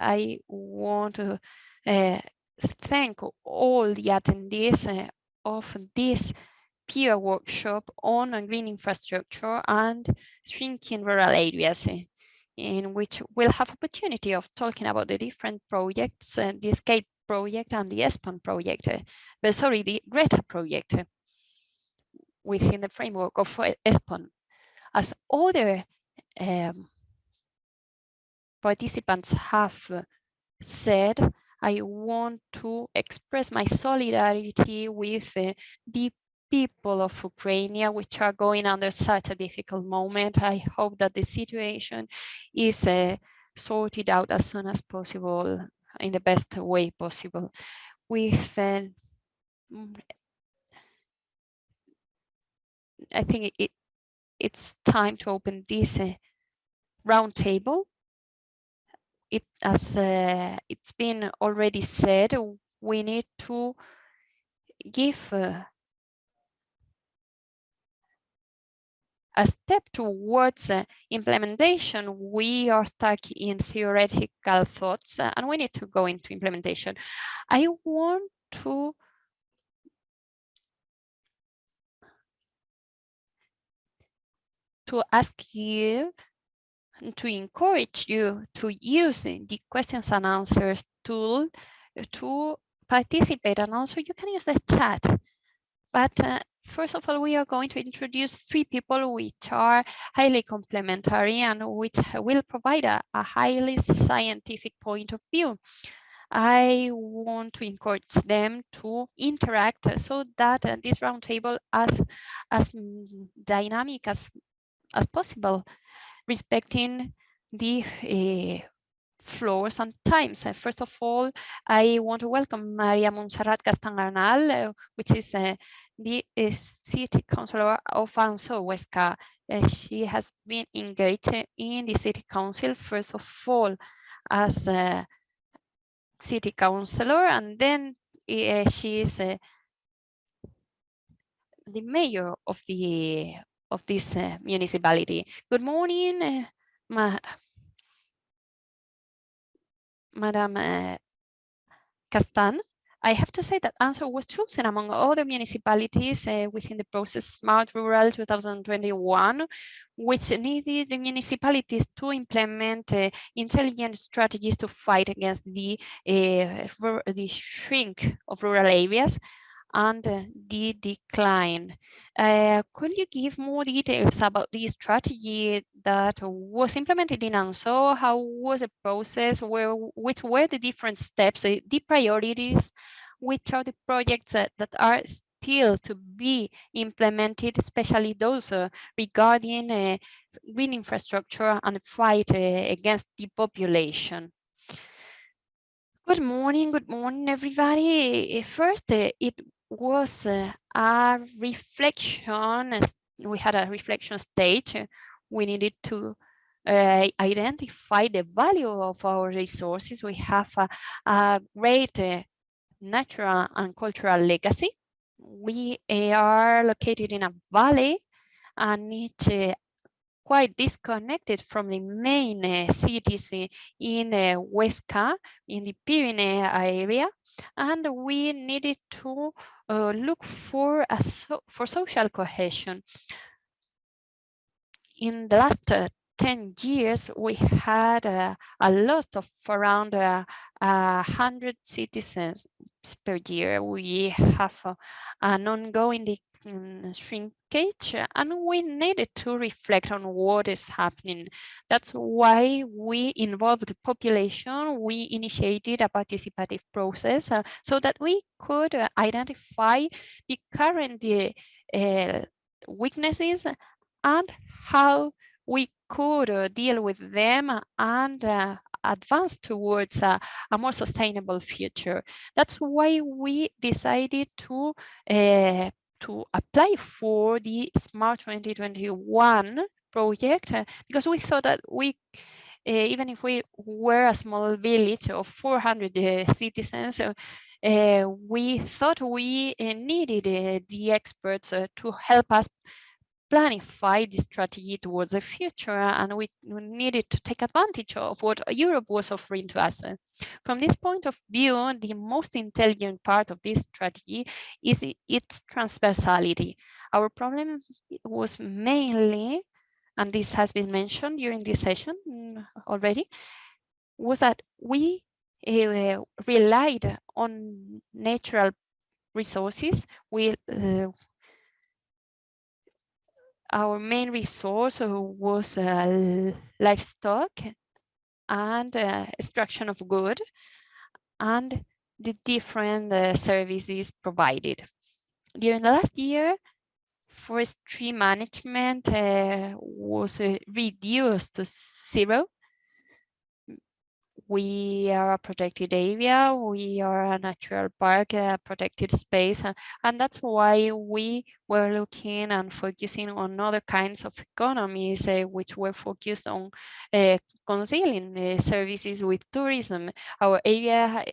I want to thank all the attendees of this peer workshop on green infrastructure and shrinking rural areas, in which we'll have opportunity of talking about the different projects, the ESCAPE project and the ESPON project, the Greta project within the framework of ESPON. As other participants have said, I want to express my solidarity with the people of Ukraine, which are going under such a difficult moment. I hope that the situation is sorted out as soon as possible, in the best way possible. With, I think it's time to open this roundtable. As it's been already said, we need to give a step towards implementation. We are stuck in theoretical thoughts and we need to go into implementation. I want to ask you, to encourage you to use the questions and answers tool to participate, and also you can use the chat. But first of all, we are going to introduce 3 people which are highly complementary and which will provide a highly scientific point of view. I want to encourage them to interact so that this roundtable as dynamic as possible, respecting the floors and times. First of all, I want to welcome Maria Montserrat Castangarnal, which is the City Councilor of Anso Huesca. She has been engaged in the City Council, first of all, as a City Councilor, and then she is the mayor of this municipality. Good morning, Madam Castan. I have to say that Anso was chosen among other municipalities within the process Smart Rural 2021, which needed the municipalities to implement intelligent strategies to fight against the shrink of rural areas and the decline. Could you give more details about the strategy that was implemented in ANSO? How was the process? Which were the different steps, the priorities? Which are the projects that are still to be implemented, especially those regarding green infrastructure and fight against depopulation? Good morning, everybody. First, it was a reflection. We had a reflection stage. We needed to identify the value of our resources. We have a great natural and cultural legacy. We are located in a valley and it's quite disconnected from the main cities in Huesca, in the Pyrenees area, and we needed to look for social cohesion. In the last 10 years, we had a loss of around 100 citizens per year. We have an ongoing shrinkage, and we needed to reflect on what is happening. That's why we involved the population. We initiated a participative process so that we could identify the current weaknesses and how we could deal with them and advance towards a more sustainable future. That's why we decided to apply for the Smart 2021 project, because we thought that we, even if we were a small village of 400 citizens, we thought we needed the experts to help us planify the strategy towards the future, and we needed to take advantage of what Europe was offering to us. From this point of view, the most intelligent part of this strategy is its transversality. Our problem was mainly, and this has been mentioned during this session already, was that we relied on natural resources. Our main resource was livestock and extraction of wood and the different services provided. During the last year, forestry management was reduced to zero. We are a protected area, we are a natural park, a protected space, and that's why we were looking and focusing on other kinds of economies which were focused on concealing services with tourism. Our area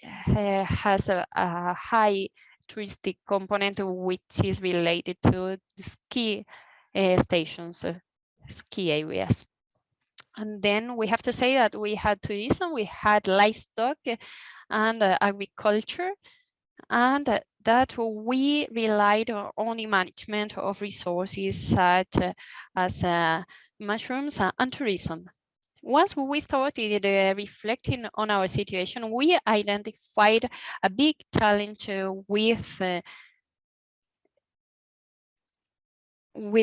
has a high touristic component which is related to the ski stations, ski areas. And then we have to say that we had tourism, we had livestock and agriculture, and that we relied on the management of resources such as mushrooms and tourism. Once we started reflecting on our situation, we identified a big challenge with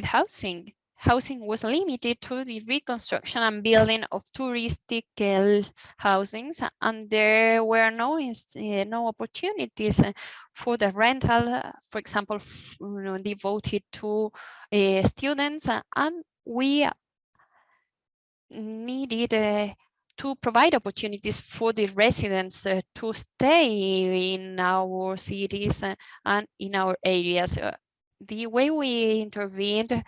housing. Housing was limited to the reconstruction and building of touristic housings, and there were no opportunities for the rental, for example, devoted to students, and we needed to provide opportunities for the residents to stay in our cities and in our areas. The way we intervened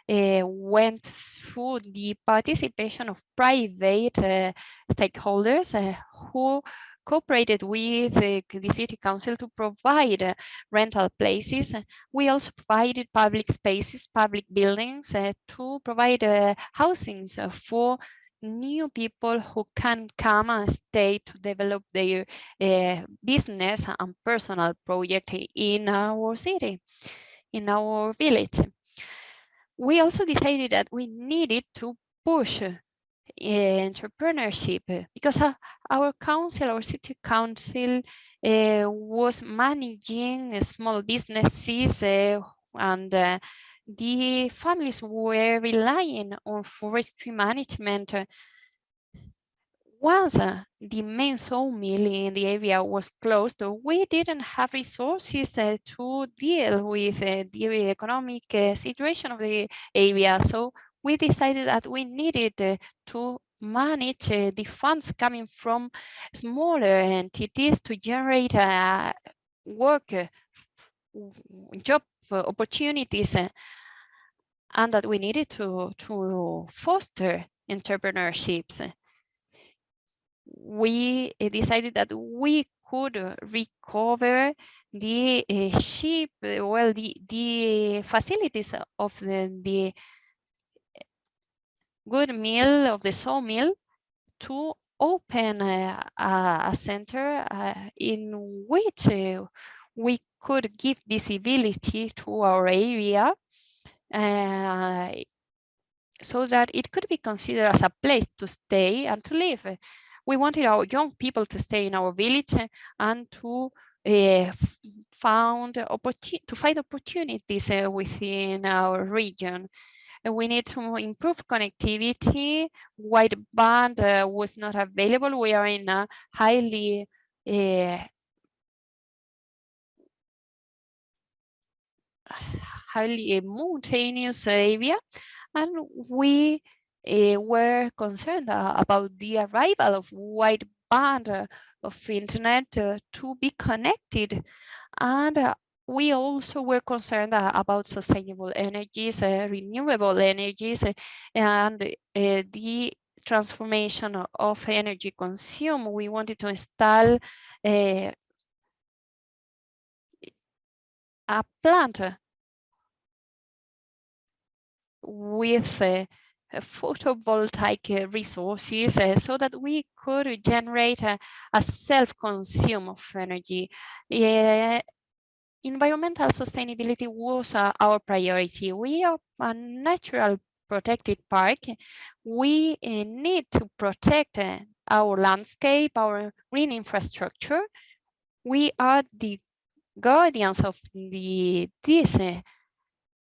went through the participation of private stakeholders who cooperated with the city council to provide rental places. We also provided public spaces, public buildings to provide housings for new people who can come and stay to develop their business and personal project in our city, in our village. We also decided that we needed to push entrepreneurship because our council, our city council was managing small businesses and the families were relying on forestry management. Once the main sawmill in the area was closed, we didn't have resources to deal with the economic situation of the area. So we decided that we needed to manage the funds coming from smaller entities to generate work, job opportunities, and that we needed to foster entrepreneurships. We decided that we could recover the the facilities of the good mill, of the sawmill, to open a center in which we could give visibility to our area so that it could be considered as a place to stay and to live. We wanted our young people to stay in our village and to find opportunities within our region. We need to improve connectivity. Wideband was not available. We are in a highly mountainous area, and we were concerned about the arrival of wideband of internet to be connected, and we also were concerned about sustainable energies, renewable energies, and the transformation of energy consumed. We wanted to install a plant with photovoltaic resources so that we could generate a self-consume of energy. Environmental sustainability was our priority. We are a natural protected park. We need to protect our landscape, our green infrastructure. We are the guardians of this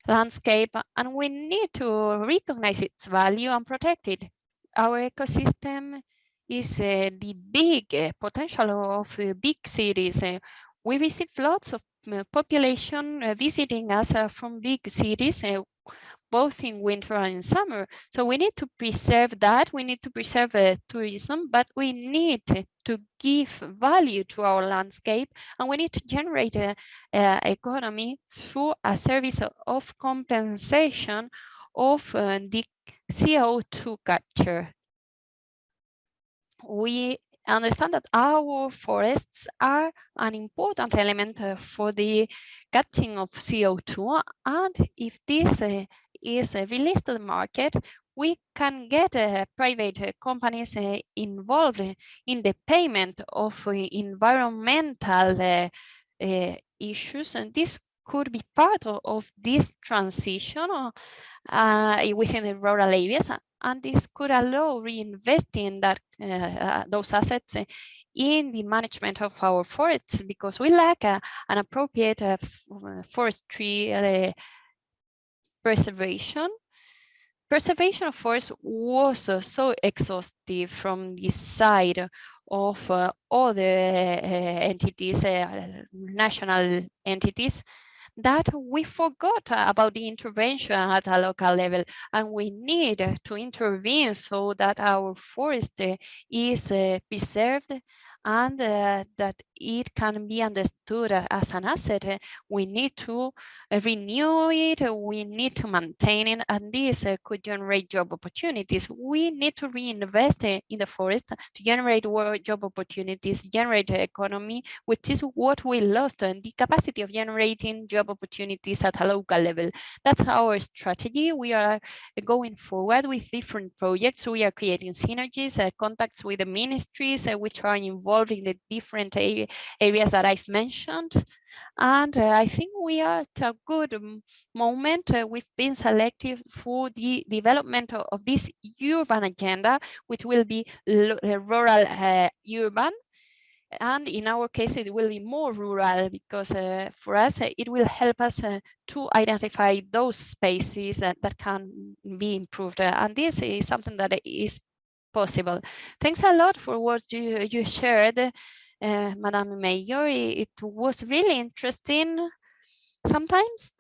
landscape, and we need to recognize its value and protect it. Our ecosystem is the big potential of big cities. We receive lots of population visiting us from big cities, both in winter and in summer. So we need to preserve that. We need to preserve tourism, but we need to give value to our landscape, and we need to generate an economy through a service of compensation of the CO2 capture. We understand that our forests are an important element for the catching of CO2, and if this is released to the market, we can get private companies involved in the payment of environmental issues, and this could be part of this transition within the rural areas, and this could allow reinvesting that those assets in the management of our forests, because we lack an appropriate forestry preservation. Preservation of forests was so exhaustive from the side of other entities, national entities, that we forgot about the intervention at a local level, and we need to intervene so that our forest is preserved and that it can be understood as an asset. We need to renew it, we need to maintain it, and this could generate job opportunities. We need to reinvest in the forest to generate job opportunities, generate the economy, which is what we lost, the capacity of generating job opportunities at a local level. That's our strategy. We are going forward with different projects. We are creating synergies, contacts with the ministries which are involved in the different areas that I've mentioned. And I think we are at a good moment. We've been selected for the development of this urban agenda, which will be rural urban. And in our case, it will be more rural, because for us, it will help us to identify those spaces that can be improved. And this is something that is possible. Thanks a lot for what you shared, Madam Mayor. It was really interesting. Sometimes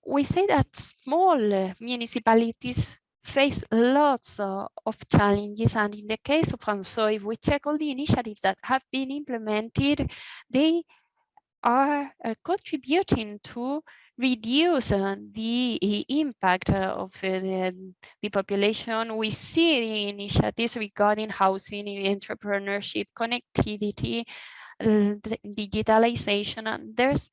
we say that small municipalities face lots of challenges, and in the case of François, if we check all the initiatives that have been implemented, they are contributing to reduce the impact of the population. We see the initiatives regarding housing, entrepreneurship, connectivity, digitalization, and there's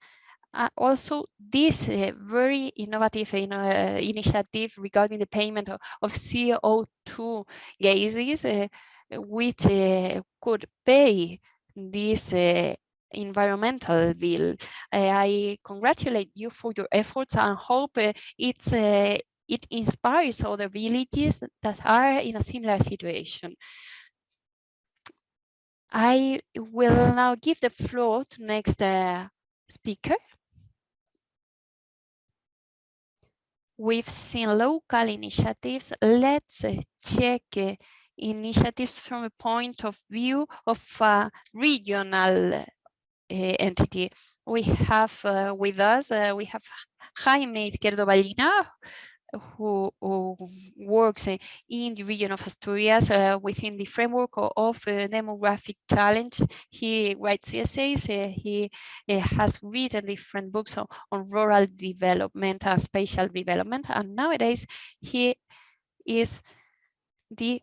also this very innovative initiative regarding the payment of CO2 gases, which could pay this environmental bill. I congratulate you for your efforts and hope it inspires other villages that are in a similar situation. I will now give the floor to next speaker. We've seen local initiatives. Let's check initiatives from a point of view of a regional entity. We have with us, we have Jaime Izquierdo Ballina, who works in the region of Asturias within the framework of demographic challenge. He writes essays, he has written different books on rural development and spatial development, and nowadays he is the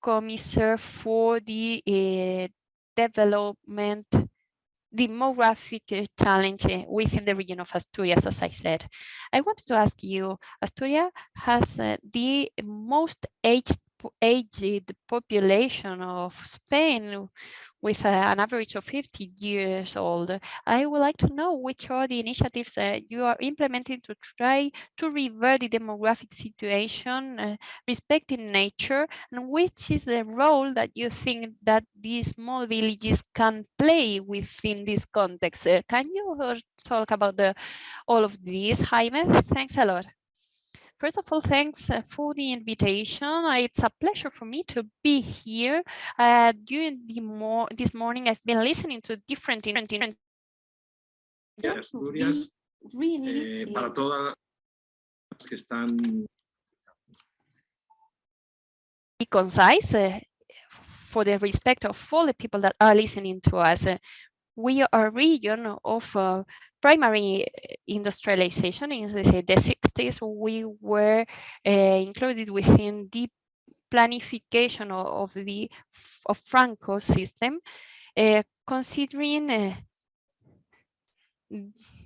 commissaire for the development demographic challenge within the region of Asturias, as I said. I wanted to ask you, Asturias has the most aged population of Spain, with an average of 50 years old. I would like to know which are the initiatives you are implementing to try to revert the demographic situation, respecting nature, and which is the role that you think that these small villages can play within this context. Can you talk about all of this, Jaime? Thanks a lot. First of all, thanks for the invitation. It's a pleasure for me to be here. During this morning, I've been listening to different Asturias, really para todas las que están be concise for the respect of all the people that are listening to us. We are a region of primary industrialization. In the 60s, we were included within the planification of Franco's system, considering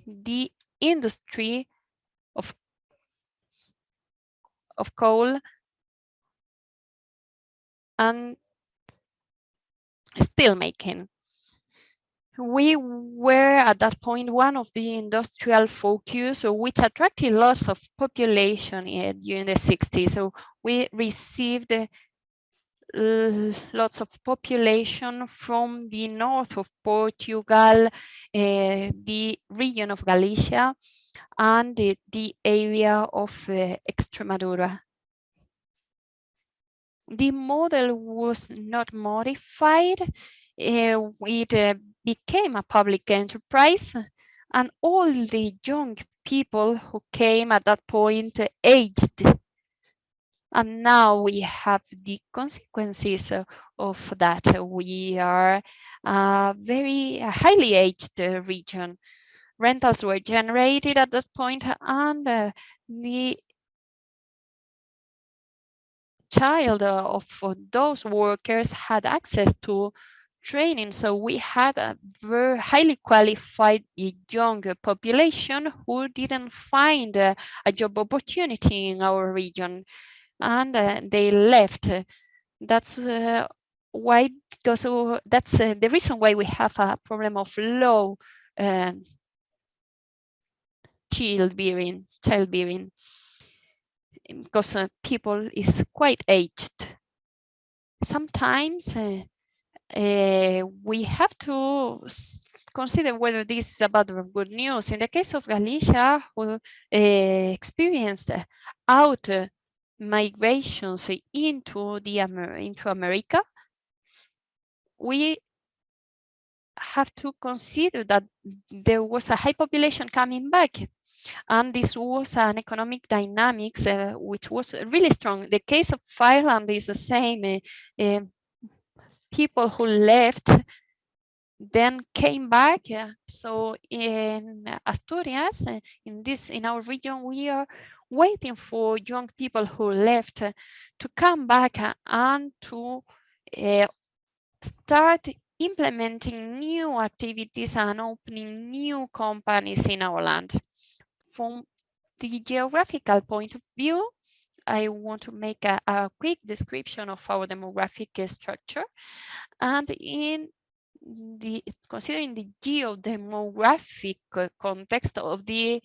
the industry of coal and steel making. We were at that point one of the industrial focus, which attracted lots of population during the 60s. So we received lots of population from the north of Portugal, the region of Galicia, and the area of Extremadura. The model was not modified. It became a public enterprise, and all the young people who came at that point aged. And now we have the consequences of that. We are a very highly aged region. Rentals were generated at that point, and the child of those workers had access to training. So we had a very highly qualified young population who didn't find a job opportunity in our region, and they left. That's why, because that's the reason why we have a problem of low childbearing, because people is quite aged. Sometimes we have to consider whether this is about good news. In the case of Galicia, who experienced out migrations into America, we have to consider that there was a high population coming back, and this was an economic dynamics which was really strong. The case of Ireland is the same. People who left then came back. So in Asturias, in our region, we are waiting for young people who left to come back and to start implementing new activities and opening new companies in our land. From the geographical point of view, I want to make a quick description of our demographic structure. And considering the geodemographic context of the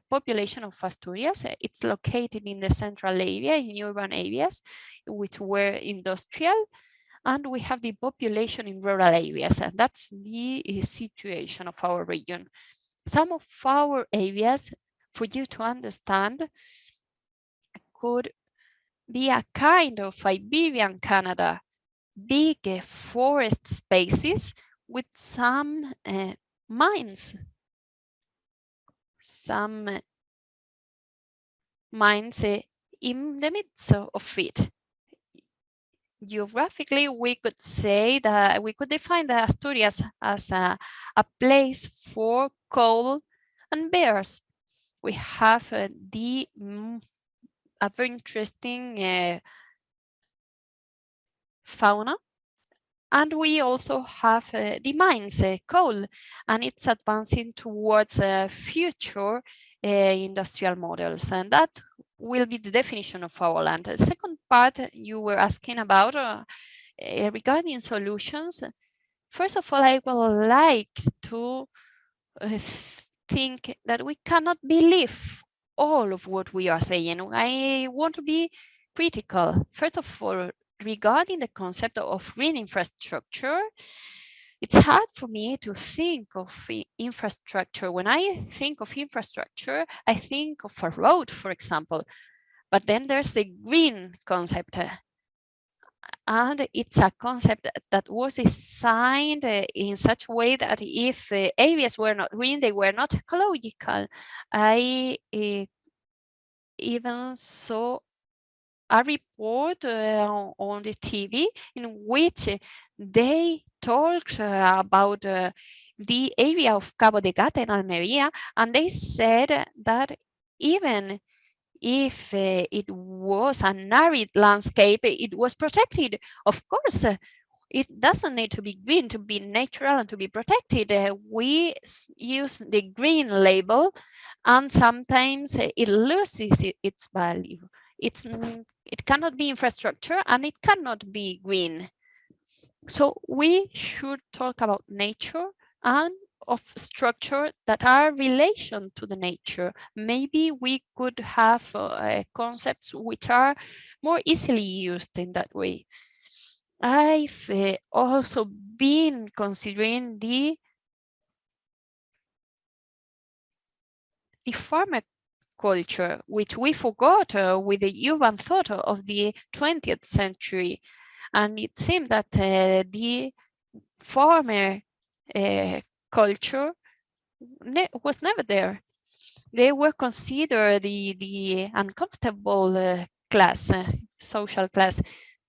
population of Asturias, it's located in the central area, in urban areas, which were industrial, and we have the population in rural areas, and that's the situation of our region. Some of our areas, for you to understand, could be a kind of Iberian Canada, big forest spaces with some mines. Some mines in the midst of it. Geographically, we could say that we could define the Asturias as a place for coal and bears. We have a very interesting fauna And we also have the mines, coal, and it's advancing towards future industrial models. And that will be the definition of our land. The second part you were asking about regarding solutions. First of all, I would like to think that we cannot believe all of what we are saying. I want to be critical. First of all, regarding the concept of green infrastructure, it's hard for me to think of infrastructure. When I think of infrastructure, I think of a road, for example, but then there's the green concept. And it's a concept that was designed in such a way that if areas were not green, they were not ecological. I even saw a report on the TV in which they talked about the area of Cabo de Gata in Almeria, and they said that even if it was an arid landscape, it was protected. Of course, it doesn't need to be green to be natural and to be protected. We use the green label, and sometimes it loses its value. It cannot be infrastructure and it cannot be green. So we should talk about nature and of structure that are relation to the nature. Maybe we could have concepts which are more easily used in that way. I've also been considering the farmer culture, which we forgot with the urban thought of the 20th century. And it seemed that the farmer culture was never there. They were considered the uncomfortable class, social class.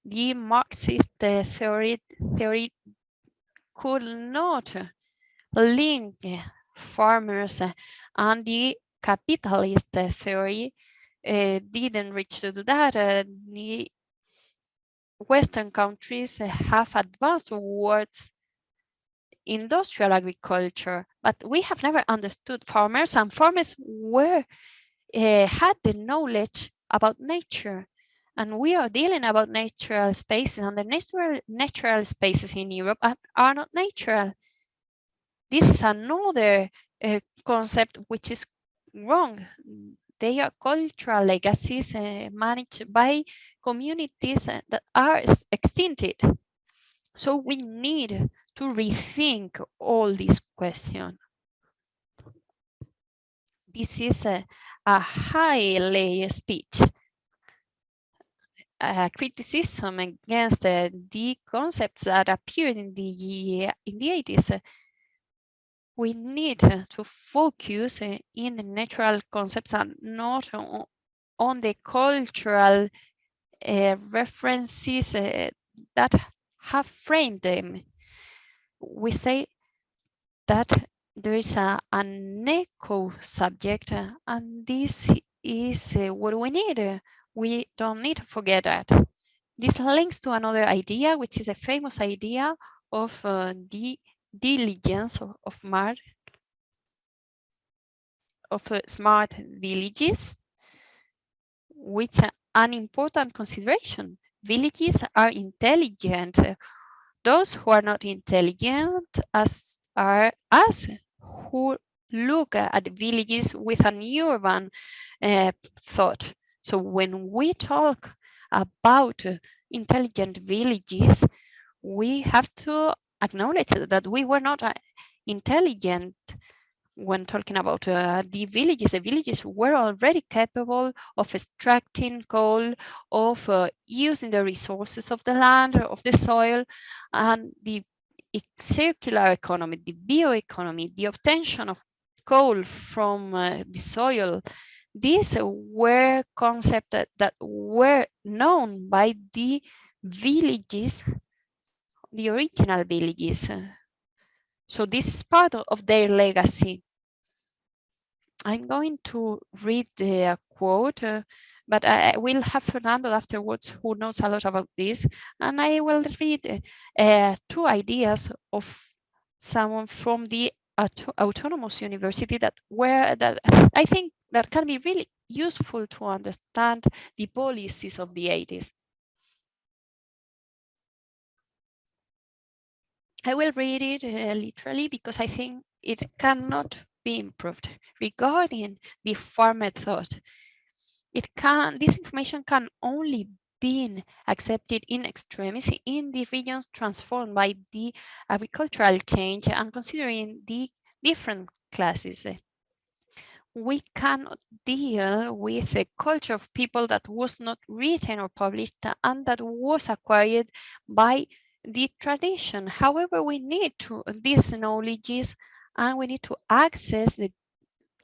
The Marxist theory could not link farmers and the capitalist theory didn't reach to do that. The Western countries have advanced towards industrial agriculture, but we have never understood farmers, and farmers were had the knowledge about nature. And we are dealing about natural spaces, and the natural spaces in Europe are not natural. This is another concept which is wrong. They are cultural legacies managed by communities that are extincted. So we need to rethink all these questions. This is a high-layer speech. Criticism against the concepts that appeared in the 80s. We need to focus in the natural concepts and not on the cultural references that have framed them. We say that there is an echo subject, and this is what we need. We don't need to forget that. This links to another idea, which is a famous idea of the diligence of smart villages, which are an important consideration. Villages are intelligent. Those who are not intelligent are us who look at villages with an urban thought. So when we talk about intelligent villages, we have to acknowledge that we were not intelligent when talking about the villages. The villages were already capable of extracting coal, of using the resources of the land, of the soil, and the circular economy, the bioeconomy, the obtention of coal from the soil. These were concepts that were known by the villages, the original villages. So this is part of their legacy. I'm going to read the quote But I will have Fernando afterwards, who knows a lot about this, and I will read 2 ideas of someone from the autonomous university that I think that can be really useful to understand the policies of the 80s. I will read it literally because I think it cannot be improved. Regarding the farmer thought, this information can only be accepted in extremis in the regions transformed by the agricultural change and considering the different classes. We cannot deal with a culture of people that was not written or published and that was acquired by the tradition. However, we need these knowledges and we need to access the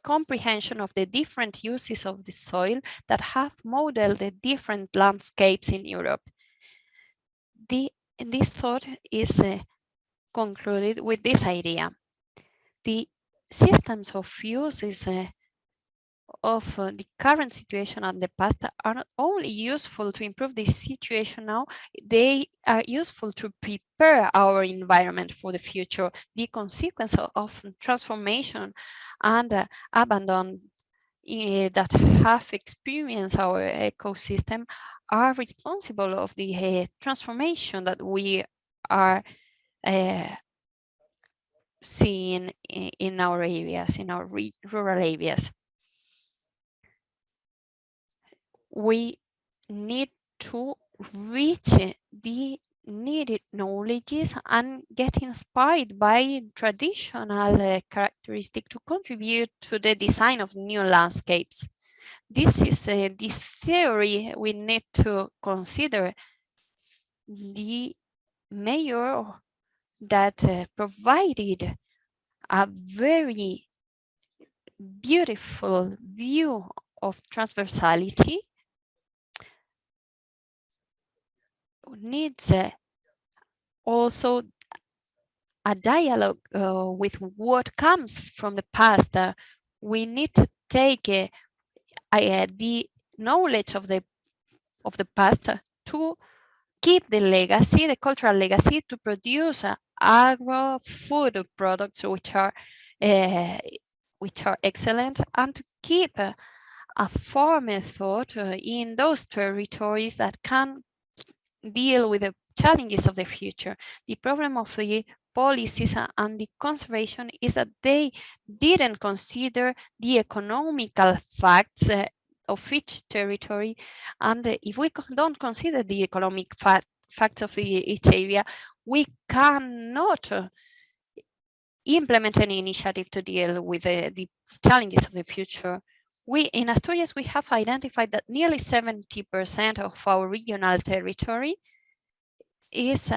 comprehension of the different uses of the soil that have modeled the different landscapes in Europe. This thought is concluded with this idea. The systems of uses of the current situation and the past are not only useful to improve the situation now, they are useful to prepare our environment for the future. The consequence of transformation and abandon that have experienced our ecosystem are responsible of the transformation that we are seeing in our areas, in our rural areas. We need to reach the needed knowledges and get inspired by traditional characteristics to contribute to the design of new landscapes. This is the theory we need to consider. The mayor that provided a very beautiful view of transversality needs also a dialogue with what comes from the past. We need to take the knowledge of the past to keep the legacy, the cultural legacy, to produce agro-food products which are excellent, and to keep a farmer thought in those territories that can deal with the challenges of the future. The problem of the policies and the conservation is that they didn't consider the economical facts of each territory. And if we don't consider the economic facts of each area, we cannot implement any initiative to deal with the challenges of the future. In Asturias, we have identified that nearly 70% of our regional territory has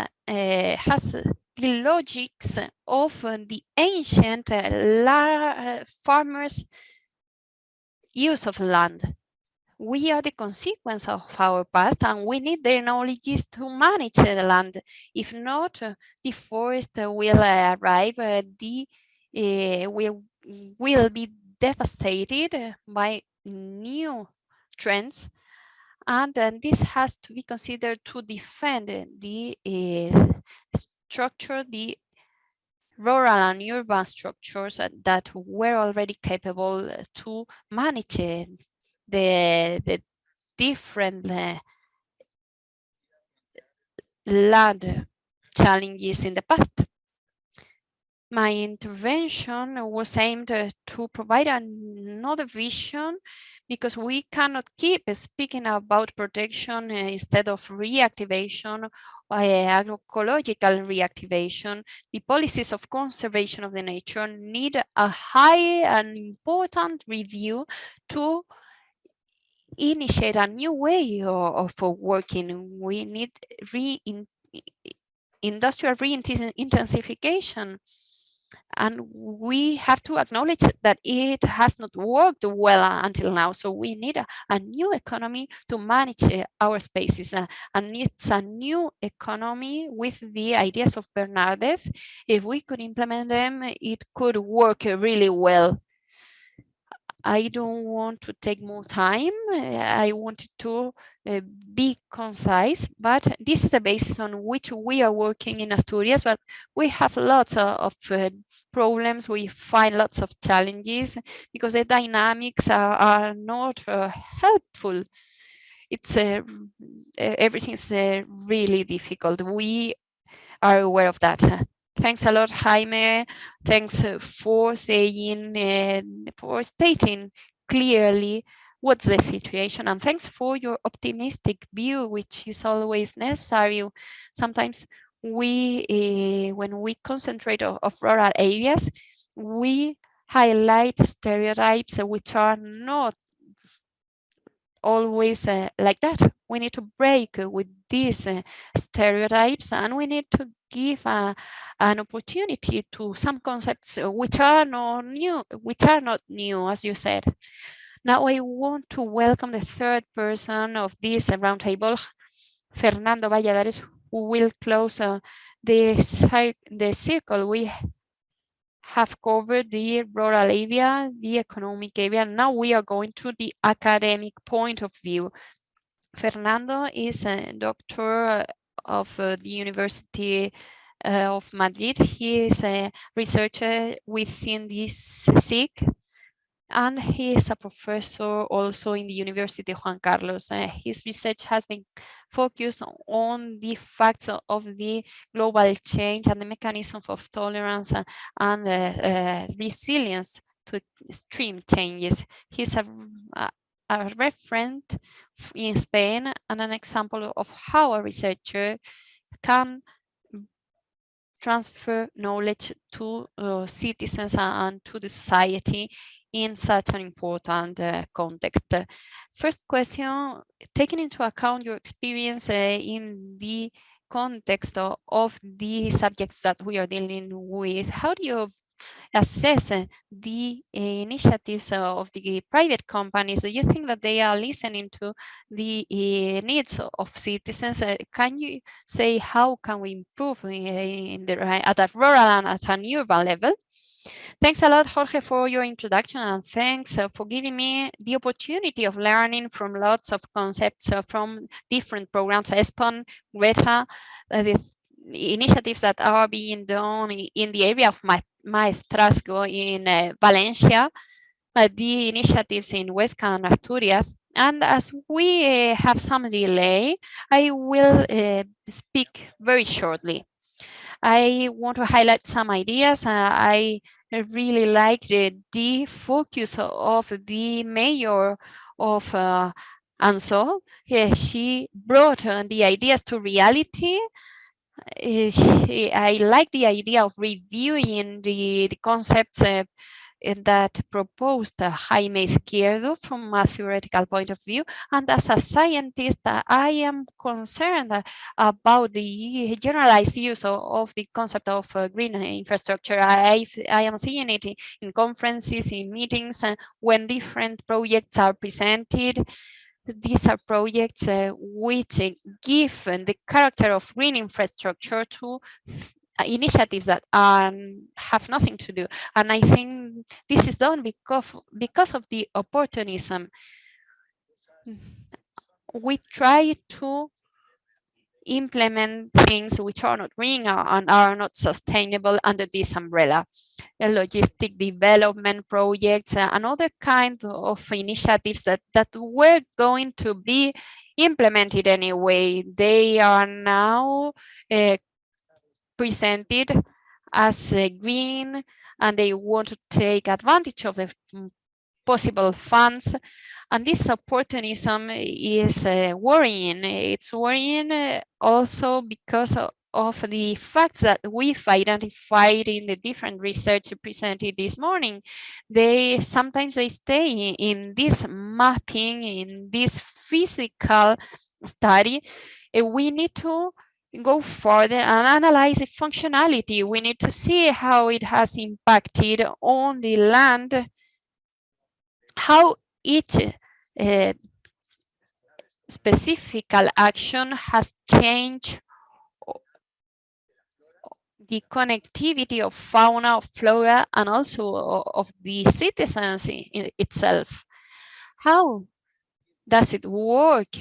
the logics of the ancient farmers' use of land. We are the consequence of our past, and we need their knowledges to manage the land. If not, the forest will arrive, we will be devastated by new trends, and this has to be considered to defend the structure, the rural and urban structures that were already capable to manage the different land challenges in the past. My intervention was aimed to provide another vision, because we cannot keep speaking about protection instead of reactivation, agroecological reactivation. The policies of conservation of the nature need a high and important review to initiate a new way of working. We need industrial re-intensification. And we have to acknowledge that it has not worked well until now. So we need a new economy to manage our spaces. And it's a new economy with the ideas of Bernadette. If we could implement them, it could work really well. I don't want to take more time. I wanted to be concise, but this is the basis on which we are working in Asturias, but we have lots of problems. We find lots of challenges because the dynamics are not helpful. It's everything's really difficult. We are aware of that. Thanks a lot, Jaime. Thanks for saying, for stating clearly what's the situation, and thanks for your optimistic view, which is always necessary. Sometimes we, when we concentrate of rural areas, we highlight stereotypes which are not always like that. We need to break with these stereotypes, and we need to give an opportunity to some concepts which are not new, as you said. Now I want to welcome the third person of this roundtable, Fernando Valladares, who will close the circle. We have covered the rural area, the economic area. Now we are going to the academic point of view. Fernando is a doctor of the University of Madrid. He is a researcher within the SIC, and he is a professor also in the University of Juan Carlos. His research has been focused on the facts of the global change and the mechanisms of tolerance and resilience to extreme changes. He's a referent in Spain and an example of how a researcher can transfer knowledge to citizens and to the society in such an important context. First question, taking into account your experience in the context of the subjects that we are dealing with, how do you assess the initiatives of the private companies? Do you think that they are listening to the needs of citizens? Can you say how can we improve at a rural and at an urban level? Thanks a lot, Jorge, for your introduction, and thanks for giving me the opportunity of learning from lots of concepts from different programs, ESPON, Greta, the initiatives that are being done in the area of Maestrazgo in Valencia, the initiatives in Huesca and Asturias. And as we have some delay, I will speak very shortly. I want to highlight some ideas. I really like the focus of the mayor of Anso. She brought the ideas to reality. I like the idea of reviewing the concepts that proposed Jaime Izquierdo from a theoretical point of view. And as a scientist, I am concerned about the generalized use of the concept of green infrastructure. I am seeing it in conferences, in meetings, when different projects are presented. These are projects which give the character of green infrastructure to initiatives that have nothing to do. And I think this is done because of the opportunism. We try to implement things which are not green and are not sustainable under this umbrella. Logistic development projects and other kinds of initiatives that were going to be implemented anyway. They are now presented as green, and they want to take advantage of the possible funds. And this opportunism is worrying. It's worrying also because of the facts that we've identified in the different research presented this morning. Sometimes they stay in this mapping, in this physical study. We need to go further and analyze the functionality. We need to see how it has impacted on the land, how each specific action has changed the connectivity of fauna, flora, and also of the citizens in itself. How does it work?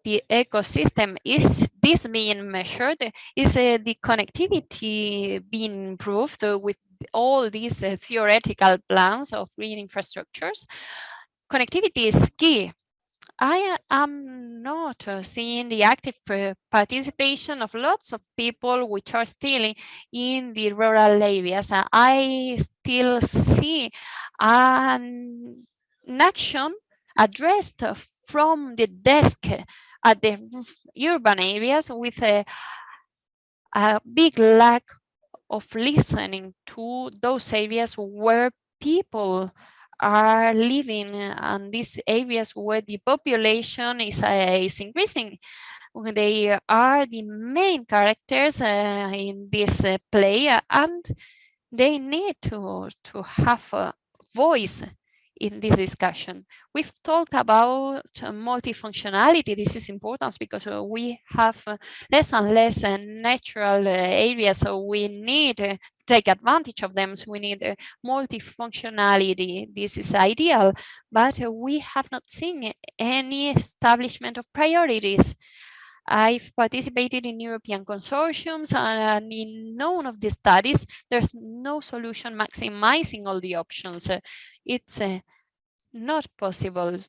The ecosystem, is this being measured? Is the connectivity being improved with all these theoretical plans of green infrastructures? Connectivity is key. I am not seeing the active participation of lots of people which are still in the rural areas. I still see an action addressed from the desk at the urban areas with a big lack of listening to those areas where people are living, and these areas where the population is increasing. They are the main characters in this play, and they need to have a voice in this discussion. We've talked about multifunctionality. This is important because we have less and less natural areas, so we need to take advantage of them. So we need multifunctionality. This is ideal, but we have not seen any establishment of priorities. I've participated in European consortiums, and in none of the studies, there's no solution maximizing all the options. It's not possible.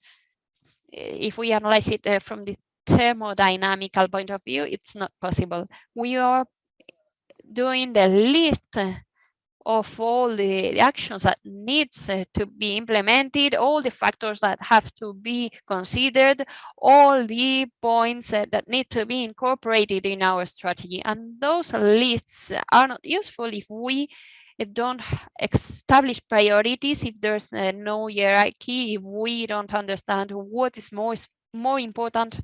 If we analyze it from the thermodynamical point of view, it's not possible. We are doing the least of all the actions that needs to be implemented, all the factors that have to be considered, all the points that need to be incorporated in our strategy. And those lists are not useful if we don't establish priorities, if there's no hierarchy, if we don't understand what is more important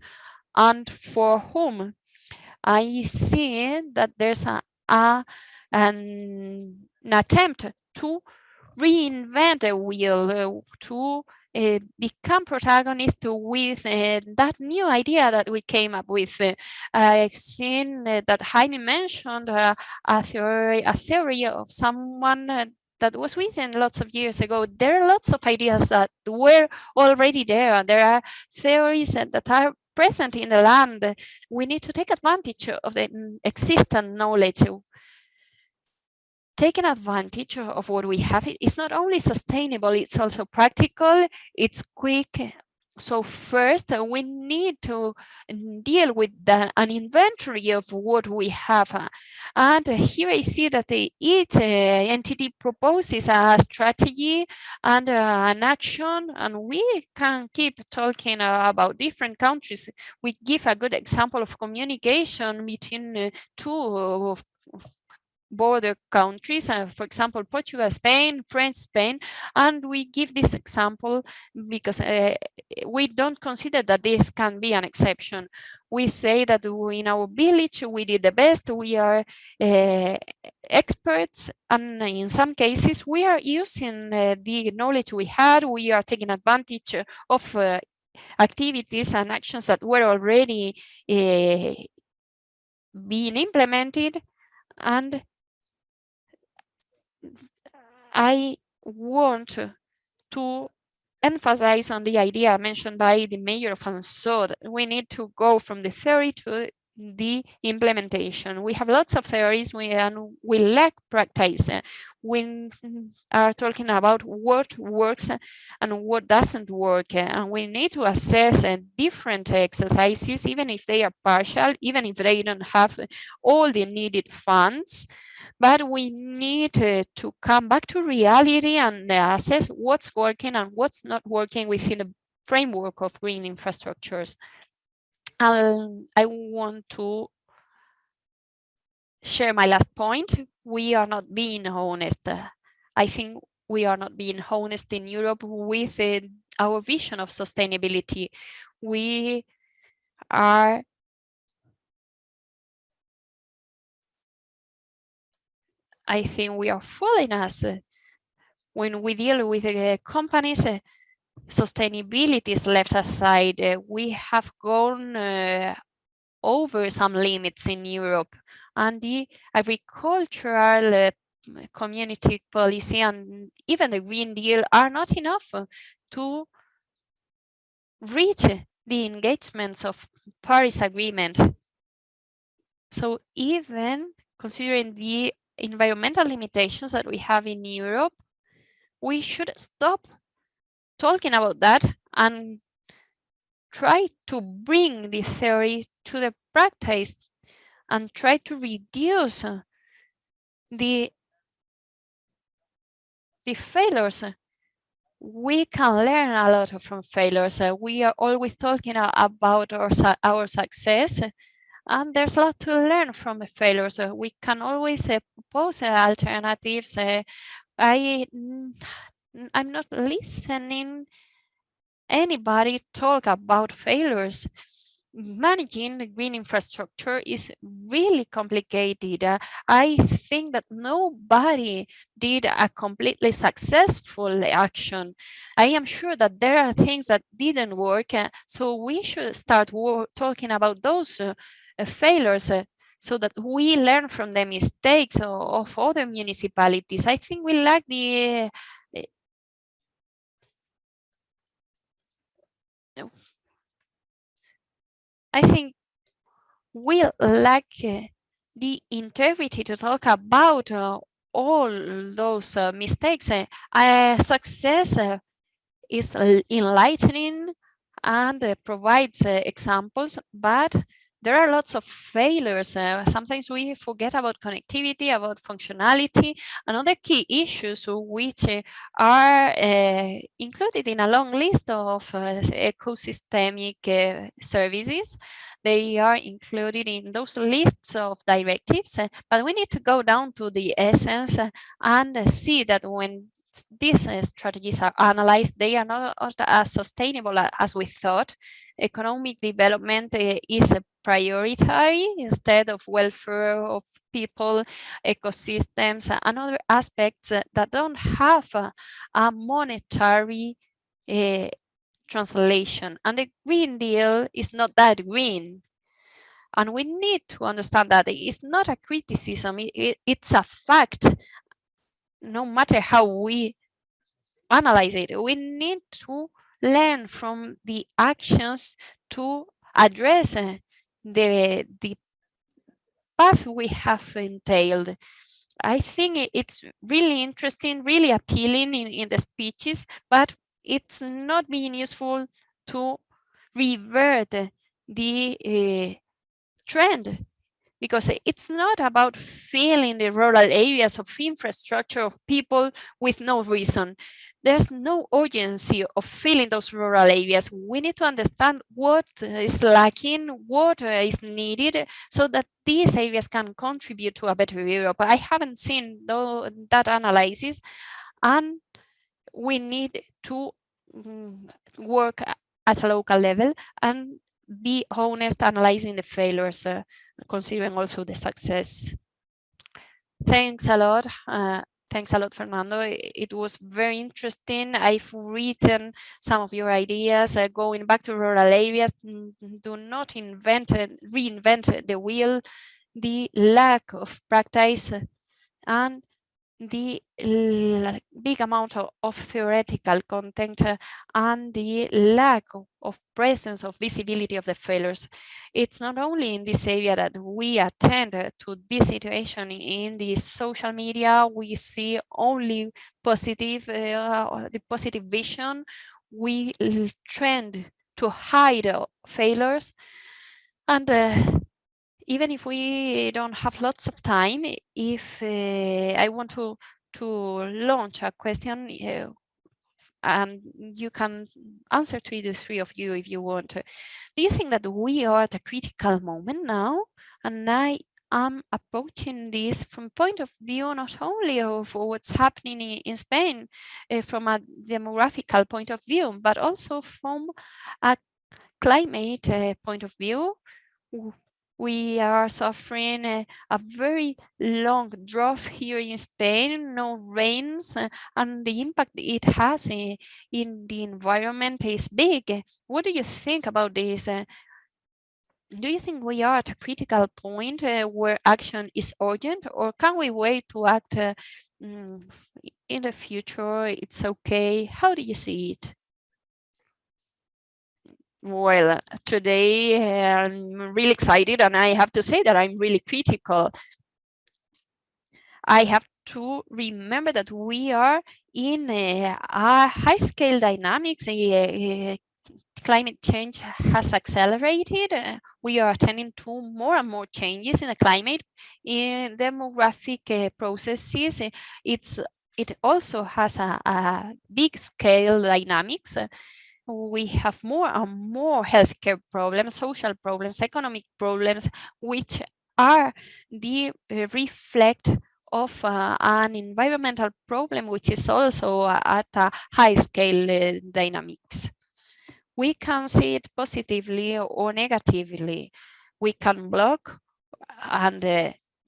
and for whom. I see that there's an attempt to reinvent a wheel, to become protagonist with that new idea that we came up with. I've seen that Jaime mentioned a theory of someone that was written lots of years ago. There are lots of ideas that were already there. There are theories that are present in the land. We need to take advantage of the existing knowledge. Taking advantage of what we have is not only sustainable, it's also practical, it's quick. So first, we need to deal with an inventory of what we have. And here I see that each entity proposes a strategy and an action, and we can keep talking about different countries. We give a good example of communication between two border countries, for example, Portugal, Spain, France, Spain, and we give this example because we don't consider that this can be an exception. We say that in our village we did the best, we are experts, and in some cases we are using the knowledge we had, we are taking advantage of activities and actions that were already being implemented. And I want to emphasize on the idea mentioned by the mayor of Anso that we need to go from the theory to the implementation. We have lots of theories and we lack practice. We are talking about what works and what doesn't work, and we need to assess different exercises, even if they are partial, even if they don't have all the needed funds. But we need to come back to reality and assess what's working and what's not working within the framework of green infrastructures. I want to share my last point. We are not being honest. I think we are not being honest in Europe with our vision of sustainability. We are I think we are fooling us when we deal with companies. Sustainability is left aside. We have gone over some limits in Europe. and the agricultural community policy and even the Green Deal are not enough to reach the engagements of Paris Agreement. So even considering the environmental limitations that we have in Europe, we should stop talking about that and try to bring the theory to the practice and try to reduce the failures. We can learn a lot from failures. We are always talking about our success, and there's a lot to learn from failures. We can always propose alternatives. I'm not listening anybody talk about failures. Managing green infrastructure is really complicated. I think that nobody did a completely successful action. I am sure that there are things that didn't work, so we should start talking about those failures so that we learn from the mistakes of other municipalities. I think we lack the I think we lack the integrity to talk about all those mistakes. Success is enlightening and provides examples, but there are lots of failures. Sometimes we forget about connectivity, about functionality, and other key issues which are included in a long list of ecosystemic services. They are included in those lists of directives, but we need to go down to the essence and see that when these strategies are analyzed, they are not as sustainable as we thought. Economic development is a priority instead of welfare of people, ecosystems, and other aspects that don't have a monetary translation. And the Green Deal is not that green. And we need to understand that it's not a criticism, it's a fact. No matter how we analyze it, we need to learn from the actions to address the path we have entailed. I think it's really interesting, really appealing in the speeches, but it's not being useful to revert the trend, because it's not about filling the rural areas of infrastructure of people with no reason. There's no urgency of filling those rural areas. We need to understand what is lacking, what is needed, so that these areas can contribute to a better Europe. I haven't seen that analysis, and we need to work at a local level and be honest, analyzing the failures, considering also the success. Thanks a lot. Thanks a lot, Fernando. It was very interesting. I've written some of your ideas. Going back to rural areas, do not reinvent the wheel. The lack of practice and the big amount of theoretical content and the lack of presence of visibility of the failures. It's not only in this area that we attend to this situation in the social media. We see only positive, the positive vision. We trend to hide failures, and even if we don't have lots of time, if I want to launch a question, and you can answer to the three of you if you want. Do you think that we are at a critical moment now? And I am approaching this from point of view not only of what's happening in Spain from a demographical point of view, but also from a climate point of view. We are suffering a very long drought here in Spain, no rains, and the impact it has in the environment is big. What do you think about this? Do you think we are at a critical point where action is urgent, or can we wait to act in the future? It's okay. How do you see it? Well, today I'm really excited, and I have to say that I'm really critical. I have to remember that we are in a high-scale dynamics. Climate change has accelerated. We are attending to more and more changes in the climate, in demographic processes. It also has a big scale dynamics. We have more and more healthcare problems, social problems, economic problems, which are the reflect of an environmental problem, which is also at a high scale dynamics. We can see it positively or negatively. We can block and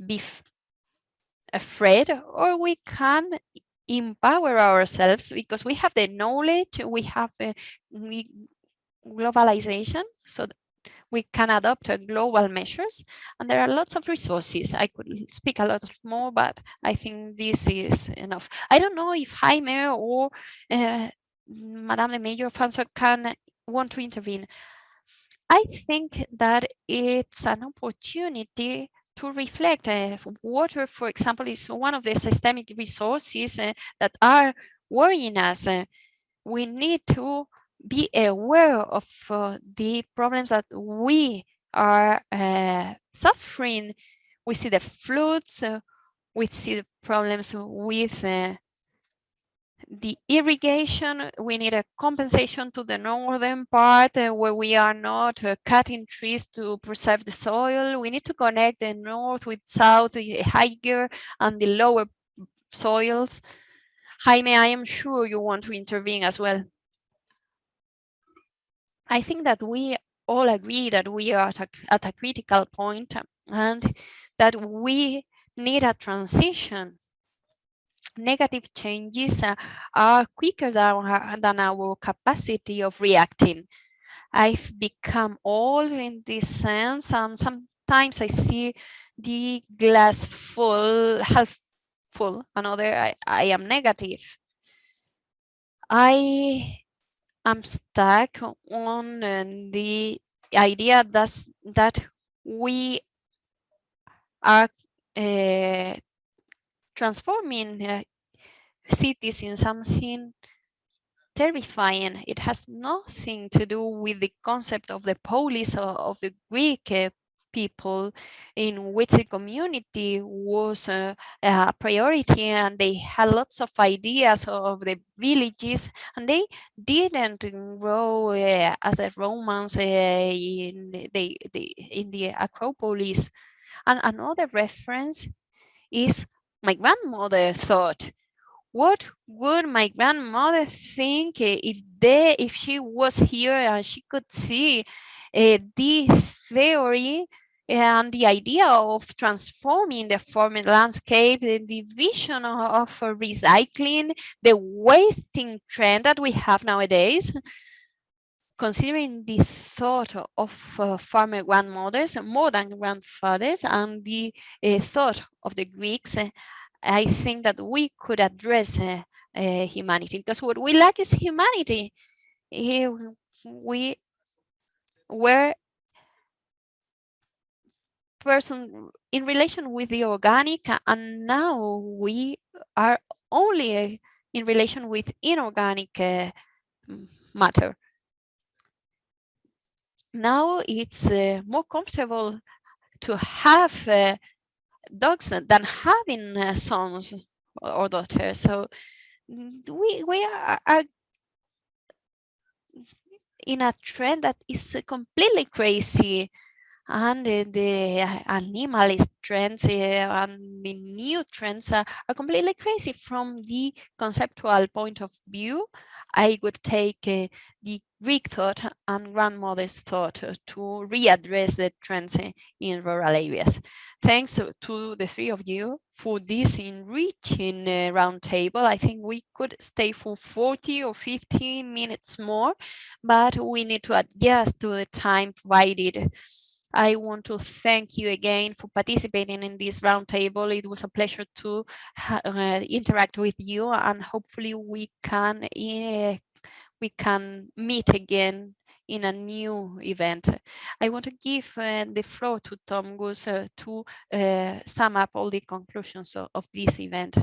be afraid, or we can empower ourselves because we have the knowledge, we have globalization, so we can adopt global measures, and there are lots of resources. I could speak a lot more, but I think this is enough. I don't know if Jaime or Madame de Mayor François can want to intervene. I think that it's an opportunity to reflect. Water, for example, is one of the systemic resources that are worrying us. We need to be aware of the problems that we are suffering. We see the floods, we see the problems with the irrigation. We need a compensation to the northern part where we are not cutting trees to preserve the soil. We need to connect the north with south, the higher and the lower soils. Jaime, I am sure you want to intervene as well. I think that we all agree that we are at a critical point and that we need a transition. Negative changes are quicker than our capacity of reacting. I've become old in this sense, and sometimes I see the glass full, half full, another I am negative. I am stuck on the idea that we are transforming cities in something terrifying. It has nothing to do with the concept of the polis of the Greek people, in which the community was a priority, and they had lots of ideas of the villages, and they didn't grow as the Romans in the Acropolis. And another reference is my grandmother thought. What would my grandmother think if she was here and she could see the theory and the idea of transforming the former landscape, the vision of recycling, the wasting trend that we have nowadays? Considering the thought of farmer grandmothers more than grandfathers, and the thought of the Greeks, I think that we could address humanity, because what we lack is humanity. We were person in relation with the organic, and now we are only in relation with inorganic matter. Now it's more comfortable to have dogs than having sons or daughters. So we are in a trend that is completely crazy, and the animalist trends and the new trends are completely crazy. From the conceptual point of view, I would take the Greek thought and grandmother's thought to readdress the trends in rural areas. Thanks to the three of you for this enriching roundtable. I think we could stay for 40 or 50 minutes more, but we need to adjust to the time provided. I want to thank you again for participating in this roundtable. It was a pleasure to interact with you, and hopefully we can meet again in a new event. I want to give the floor to Tom Goose to sum up all the conclusions of this event.